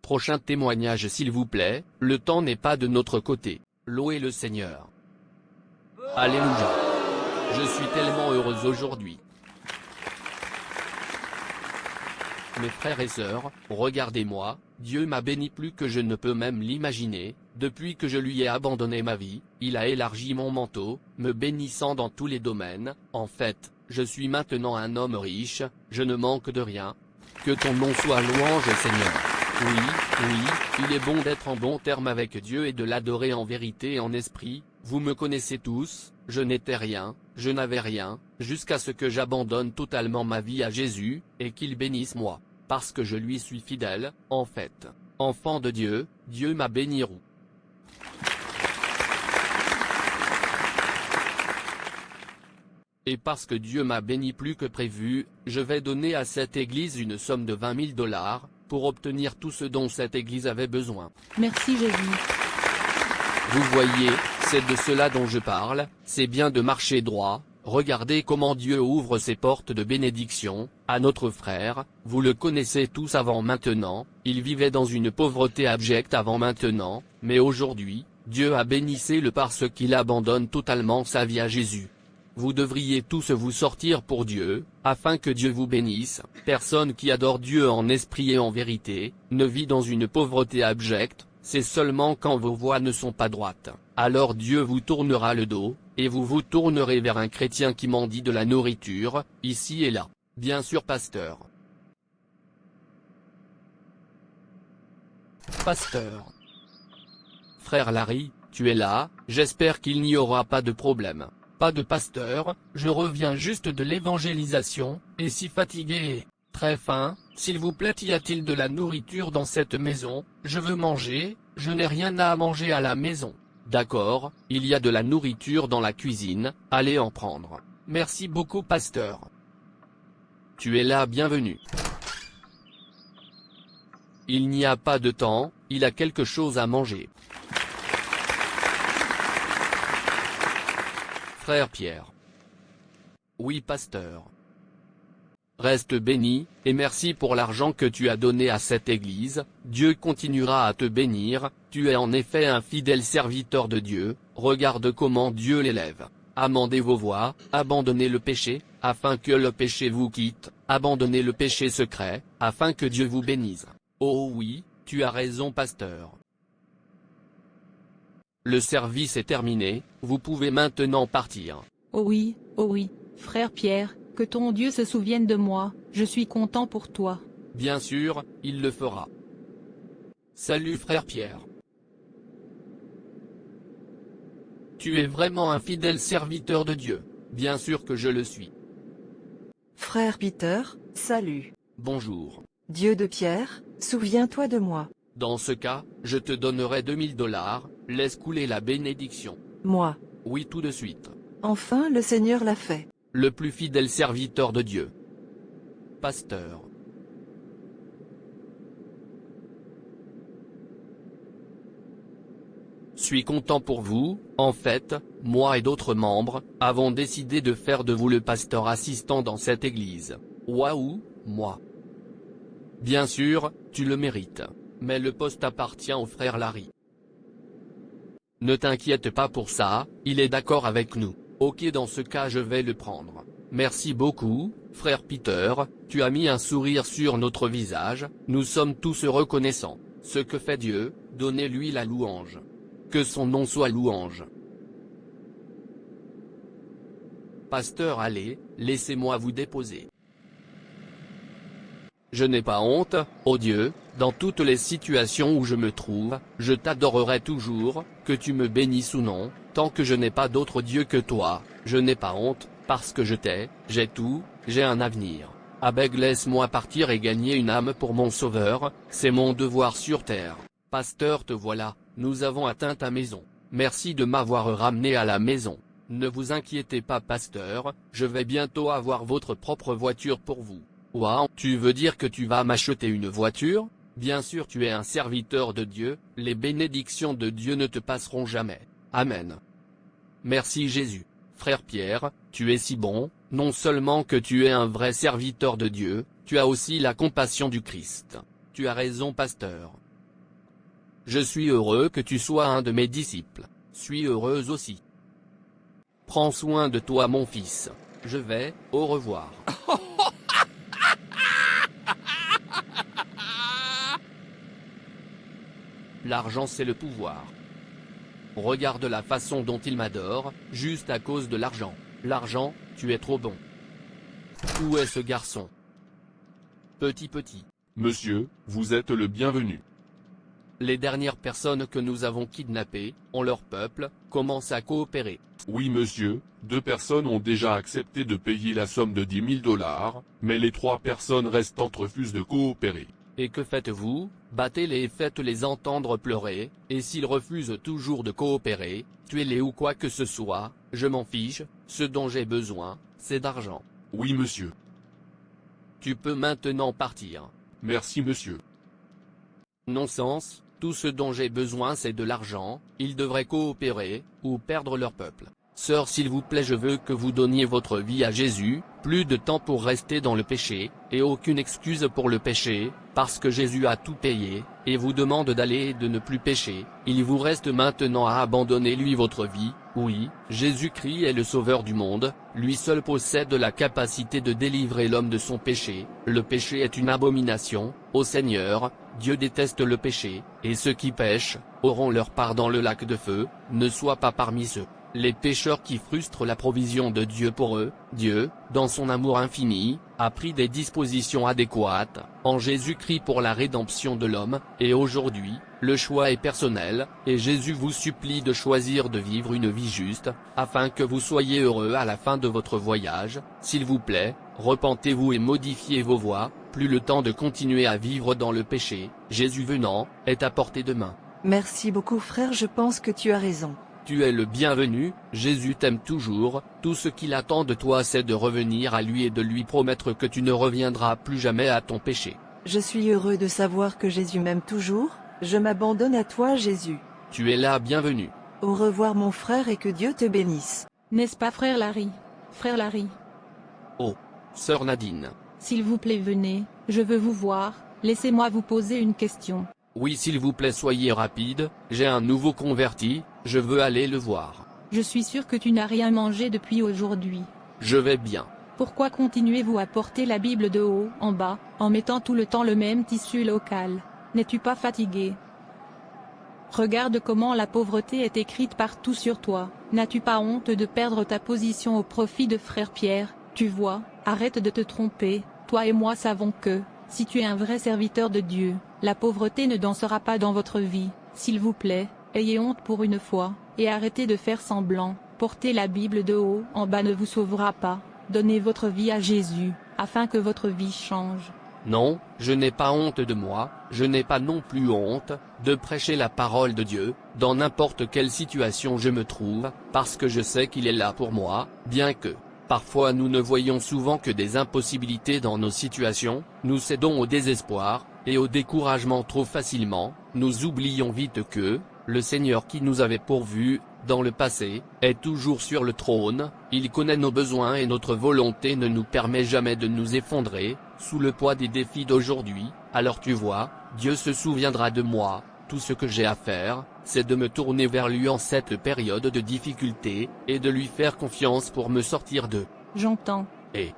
prochain témoignage s'il vous plaît, le temps n'est pas de notre côté. Louez le Seigneur. Alléluia. Je suis tellement heureuse aujourd'hui. Mes frères et sœurs, regardez-moi, Dieu m'a béni plus que je ne peux même l'imaginer. Depuis que je lui ai abandonné ma vie, il a élargi mon manteau, me bénissant dans tous les domaines. En fait, je suis maintenant un homme riche, je ne manque de rien. Que ton nom soit louange, Seigneur. Oui, il est bon d'être en bon terme avec Dieu et de l'adorer en vérité et en esprit. Vous me connaissez tous, je n'étais rien, je n'avais rien, jusqu'à ce que j'abandonne totalement ma vie à Jésus, et qu'il bénisse moi. Parce que je lui suis fidèle, en fait. Enfant de Dieu, Dieu m'a béni. Et parce que Dieu m'a béni plus que prévu, je vais donner à cette église une somme de $20,000, pour obtenir tout ce dont cette église avait besoin. Merci Jésus. Vous voyez, c'est de cela dont je parle, c'est bien de marcher droit. Regardez comment Dieu ouvre ses portes de bénédiction, à notre frère, vous le connaissez tous avant maintenant, il vivait dans une pauvreté abjecte avant maintenant, mais aujourd'hui, Dieu a bénissé-le parce qu'il abandonne totalement sa vie à Jésus. Vous devriez tous vous sortir pour Dieu, afin que Dieu vous bénisse. Personne qui adore Dieu en esprit et en vérité, ne vit dans une pauvreté abjecte, c'est seulement quand vos voies ne sont pas droites, alors Dieu vous tournera le dos, et vous vous tournerez vers un chrétien qui mendie de la nourriture, ici et là. Bien sûr pasteur. Pasteur. Frère Larry, tu es là, j'espère qu'il n'y aura pas de problème. Pas de pasteur, je reviens juste de l'évangélisation, et si fatigué. Très faim, s'il vous plaît, y a-t-il de la nourriture dans cette maison? Je veux manger, je n'ai rien à manger à la maison. D'accord, il y a de la nourriture dans la cuisine, allez en prendre. Merci beaucoup pasteur. Tu es là, bienvenue. Il n'y a pas de temps, il a quelque chose à manger. Frère Pierre. Oui pasteur. Reste béni, et merci pour l'argent que tu as donné à cette église, Dieu continuera à te bénir, tu es en effet un fidèle serviteur de Dieu, regarde comment Dieu l'élève. Amendez vos voies, abandonnez le péché, afin que le péché vous quitte, abandonnez le péché secret, afin que Dieu vous bénisse. Oh oui, tu as raison pasteur. Le service est terminé, vous pouvez maintenant partir. Oh oui, frère Pierre, que ton Dieu se souvienne de moi, je suis content pour toi. Bien sûr, il le fera. Salut frère Pierre. Tu es vraiment un fidèle serviteur de Dieu. Bien sûr que je le suis. Frère Peter, salut. Bonjour. Dieu de Pierre, souviens-toi de moi. Dans ce cas, je te donnerai $2000, laisse couler la bénédiction. Moi. Oui, tout de suite. Enfin le Seigneur l'a fait. Le plus fidèle serviteur de Dieu. Pasteur. Suis content pour vous, en fait, moi et d'autres membres, avons décidé de faire de vous le pasteur assistant dans cette église. Waouh, moi. Bien sûr, tu le mérites. Mais le poste appartient au frère Larry. Ne t'inquiète pas pour ça, il est d'accord avec nous. Ok, dans ce cas je vais le prendre. Merci beaucoup, frère Peter, tu as mis un sourire sur notre visage, nous sommes tous reconnaissants. Ce que fait Dieu, donnez-lui la louange. Que son nom soit louange. Pasteur, allez, laissez-moi vous déposer. Je n'ai pas honte, ô Dieu, dans toutes les situations où je me trouve, je t'adorerai toujours, que tu me bénisses ou non, tant que je n'ai pas d'autre Dieu que toi, je n'ai pas honte, parce que je t'ai, j'ai tout, j'ai un avenir. Abeg, laisse-moi partir et gagner une âme pour mon sauveur, c'est mon devoir sur terre. Pasteur, te voilà, nous avons atteint ta maison. Merci de m'avoir ramené à la maison. Ne vous inquiétez pas pasteur, je vais bientôt avoir votre propre voiture pour vous. Waouh, tu veux dire que tu vas m'acheter une voiture? Bien sûr, tu es un serviteur de Dieu, les bénédictions de Dieu ne te passeront jamais. Amen. Merci Jésus. Frère Pierre, tu es si bon, non seulement que tu es un vrai serviteur de Dieu, tu as aussi la compassion du Christ. Tu as raison pasteur. Je suis heureux que tu sois un de mes disciples. Suis heureuse aussi. Prends soin de toi mon fils. Je vais, au revoir. L'argent c'est le pouvoir. Regarde la façon dont il m'adore, juste à cause de l'argent. L'argent, tu es trop bon. Où est ce garçon? Petit. Monsieur, vous êtes le bienvenu. Les dernières personnes que nous avons kidnappées, ont leur peuple, commencent à coopérer. Oui monsieur, 2 personnes ont déjà accepté de payer la somme de 10 000 $, mais les 3 personnes restantes refusent de coopérer. Et que faites-vous? Battez-les et faites-les entendre pleurer, et s'ils refusent toujours de coopérer, tuez-les ou quoi que ce soit, je m'en fiche, ce dont j'ai besoin, c'est d'argent. Oui monsieur. Tu peux maintenant partir. Merci monsieur. Non-sens, tout ce dont j'ai besoin c'est de l'argent, ils devraient coopérer, ou perdre leur peuple. Sœur s'il vous plaît je veux que vous donniez votre vie à Jésus, plus de temps pour rester dans le péché, et aucune excuse pour le péché, parce que Jésus a tout payé, et vous demande d'aller et de ne plus pécher, il vous reste maintenant à abandonner lui votre vie, oui, Jésus-Christ est le sauveur du monde, lui seul possède la capacité de délivrer l'homme de son péché, le péché est une abomination, au Seigneur, Dieu déteste le péché, et ceux qui pêchent, auront leur part dans le lac de feu, ne sois pas parmi ceux. Les pécheurs qui frustrent la provision de Dieu pour eux, Dieu, dans son amour infini, a pris des dispositions adéquates, en Jésus-Christ pour la rédemption de l'homme, et aujourd'hui, le choix est personnel, et Jésus vous supplie de choisir de vivre une vie juste, afin que vous soyez heureux à la fin de votre voyage, s'il vous plaît, repentez-vous et modifiez vos voies, plus le temps de continuer à vivre dans le péché, Jésus venant, est à portée de main. Merci beaucoup frère, je pense que tu as raison. Tu es le bienvenu, Jésus t'aime toujours, tout ce qu'il attend de toi c'est de revenir à lui et de lui promettre que tu ne reviendras plus jamais à ton péché. Je suis heureux de savoir que Jésus m'aime toujours, je m'abandonne à toi Jésus. Tu es là bienvenu. Au revoir mon frère et que Dieu te bénisse. N'est-ce pas frère Larry? Frère Larry, Oh, sœur Nadine. s'il vous plaît venez, je veux vous voir, laissez-moi vous poser une question. Oui s'il vous plaît soyez rapide, j'ai un nouveau converti, je veux aller le voir. Je suis sûr que tu n'as rien mangé depuis aujourd'hui. Je vais bien. Pourquoi continuez-vous à porter la Bible de haut en bas, en mettant tout le temps le même tissu local? N'es-tu pas fatigué? Regarde comment la pauvreté est écrite partout sur toi. N'as-tu pas honte de perdre ta position au profit de frère Pierre? Tu vois, arrête de te tromper, toi et moi savons que, si tu es un vrai serviteur de Dieu, la pauvreté ne dansera pas dans votre vie. S'il vous plaît, ayez honte pour une fois, et arrêtez de faire semblant. Porter la Bible de haut en bas ne vous sauvera pas. Donnez votre vie à Jésus, afin que votre vie change. Non, je n'ai pas honte de moi, je n'ai pas non plus honte, de prêcher la parole de Dieu, dans n'importe quelle situation je me trouve, parce que je sais qu'il est là pour moi, bien que, parfois nous ne voyons souvent que des impossibilités dans nos situations, nous cédons au désespoir, et au découragement trop facilement, nous oublions vite que, le Seigneur qui nous avait pourvus, dans le passé, est toujours sur le trône, il connaît nos besoins et notre volonté ne nous permet jamais de nous effondrer, sous le poids des défis d'aujourd'hui, alors tu vois, Dieu se souviendra de moi, tout ce que j'ai à faire, c'est de me tourner vers lui en cette période de difficulté, et de lui faire confiance pour me sortir de. J'entends. Et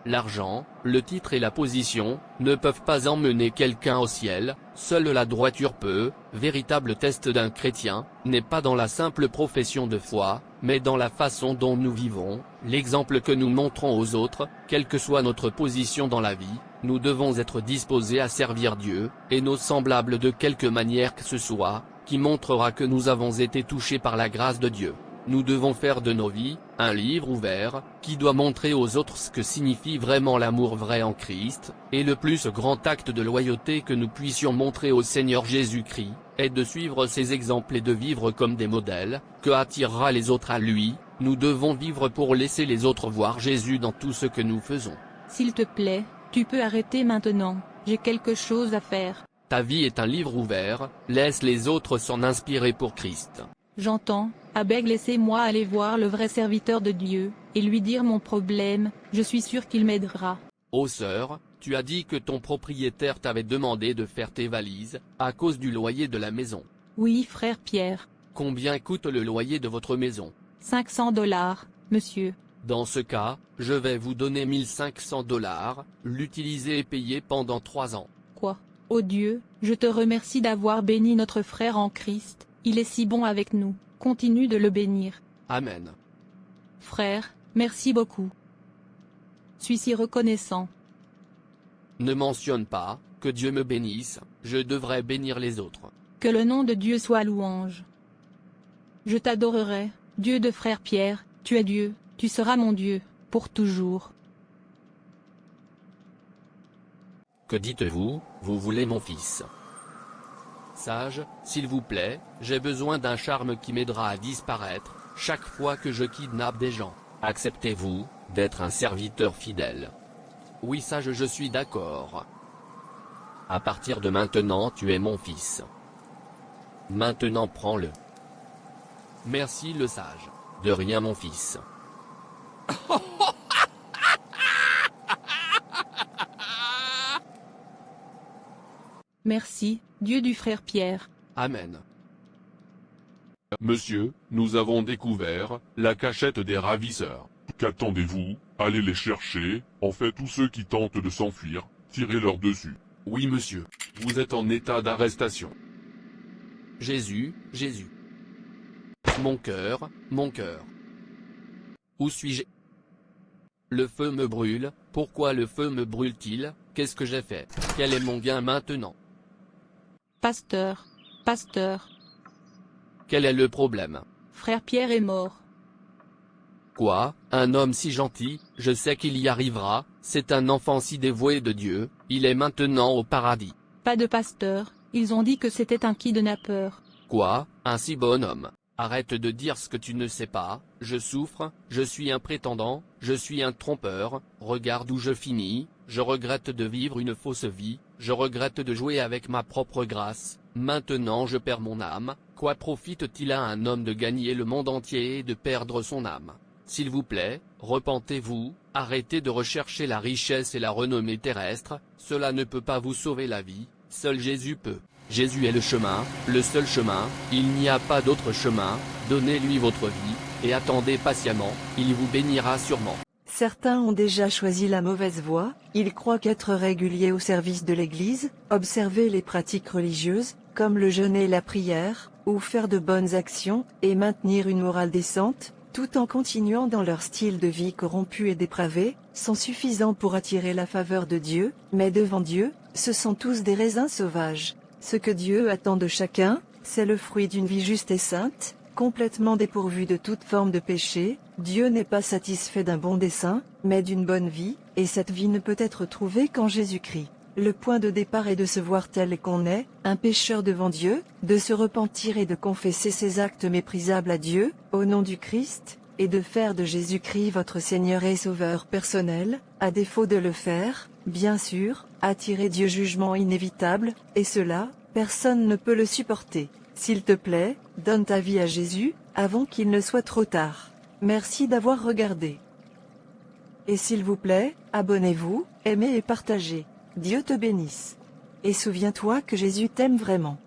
l'argent, le titre et la position, ne peuvent pas emmener quelqu'un au ciel, seule la droiture peut. Véritable test d'un chrétien, n'est pas dans la simple profession de foi, mais dans la façon dont nous vivons, l'exemple que nous montrons aux autres, quelle que soit notre position dans la vie, nous devons être disposés à servir Dieu, et nos semblables de quelque manière que ce soit, qui montrera que nous avons été touchés par la grâce de Dieu. Nous devons faire de nos vies, un livre ouvert, qui doit montrer aux autres ce que signifie vraiment l'amour vrai en Christ, et le plus grand acte de loyauté que nous puissions montrer au Seigneur Jésus-Christ, est de suivre ses exemples et de vivre comme des modèles, que attirera les autres à lui. Nous devons vivre pour laisser les autres voir Jésus dans tout ce que nous faisons. S'il te plaît, tu peux arrêter maintenant, j'ai quelque chose à faire. Ta vie est un livre ouvert, laisse les autres s'en inspirer pour Christ. J'entends, Abeg laissez-moi aller voir le vrai serviteur de Dieu, et lui dire mon problème, je suis sûr qu'il m'aidera. Ô sœur, Tu as dit que ton propriétaire t'avait demandé de faire tes valises, à cause du loyer de la maison. Oui, frère Pierre. Combien coûte le loyer de votre maison? 500 $, monsieur. Dans ce cas, je vais vous donner 1500 $, l'utiliser et payer pendant 3 ans. Quoi? Ô Dieu, je te remercie d'avoir béni notre frère en Christ, il est si bon avec nous, continue de le bénir. Amen. Frère, merci beaucoup. Suis si reconnaissant. Ne mentionne pas, que Dieu me bénisse, je devrais bénir les autres. Que le nom de Dieu soit louange. Je t'adorerai, Dieu de frère Pierre, tu es Dieu, tu seras mon Dieu, pour toujours. Que dites-vous, vous voulez mon fils? Sage, s'il vous plaît, j'ai besoin d'un charme qui m'aidera à disparaître, chaque fois que je kidnappe des gens. Acceptez-vous, d'être un serviteur fidèle? Oui sage, je suis d'accord. À partir de maintenant tu es mon fils. Maintenant prends-le. Merci le sage. De rien mon fils. Merci, Dieu du frère Pierre. Amen. Monsieur, nous avons découvert la cachette des ravisseurs. Qu'attendez-vous? Allez les chercher, en fait tous ceux qui tentent de s'enfuir, tirez-leur dessus. Oui monsieur, vous êtes en état d'arrestation. Jésus, Jésus. Mon cœur, mon cœur. Où suis-je? Le feu me brûle, pourquoi le feu me brûle-t-il? Qu'est-ce que j'ai fait? Quel est mon gain maintenant? Pasteur, pasteur, Quel est le problème? frère Pierre est mort. Quoi? Un homme si gentil, je sais qu'il y arrivera, c'est un enfant si dévoué de Dieu, il est maintenant au paradis. Pas de pasteur, ils ont dit que c'était un kidnappeur. Quoi? Un si bon homme? Arrête de dire ce que tu ne sais pas, je souffre, je suis un prétendant, je suis un trompeur, regarde où je finis, je regrette de vivre une fausse vie, je regrette de jouer avec ma propre grâce, maintenant je perds mon âme, quoi profite-t-il à un homme de gagner le monde entier et de perdre son âme? S'il vous plaît, repentez-vous, arrêtez de rechercher la richesse et la renommée terrestre, cela ne peut pas vous sauver la vie, seul Jésus peut. Jésus est le chemin, le seul chemin, il n'y a pas d'autre chemin, donnez-lui votre vie, et attendez patiemment, il vous bénira sûrement. Certains ont déjà choisi la mauvaise voie, ils croient qu'être réguliers au service de l'Église, observer les pratiques religieuses, comme le jeûne et la prière, ou faire de bonnes actions, et maintenir une morale décente, tout en continuant dans leur style de vie corrompu et dépravé, sont suffisants pour attirer la faveur de Dieu, mais devant Dieu, ce sont tous des raisins sauvages. Ce que Dieu attend de chacun, c'est le fruit d'une vie juste et sainte, complètement dépourvue de toute forme de péché. Dieu n'est pas satisfait d'un bon dessein, mais d'une bonne vie, et cette vie ne peut être trouvée qu'en Jésus-Christ. Le point de départ est de se voir tel qu'on est, un pécheur devant Dieu, de se repentir et de confesser ses actes méprisables à Dieu, au nom du Christ, et de faire de Jésus-Christ votre Seigneur et Sauveur personnel. À défaut de le faire, bien sûr, attirer Dieu jugement inévitable, et cela, personne ne peut le supporter. S'il te plaît, donne ta vie à Jésus, avant qu'il ne soit trop tard. Merci d'avoir regardé. Et s'il vous plaît, abonnez-vous, aimez et partagez. Dieu te bénisse. Et souviens-toi que Jésus t'aime vraiment.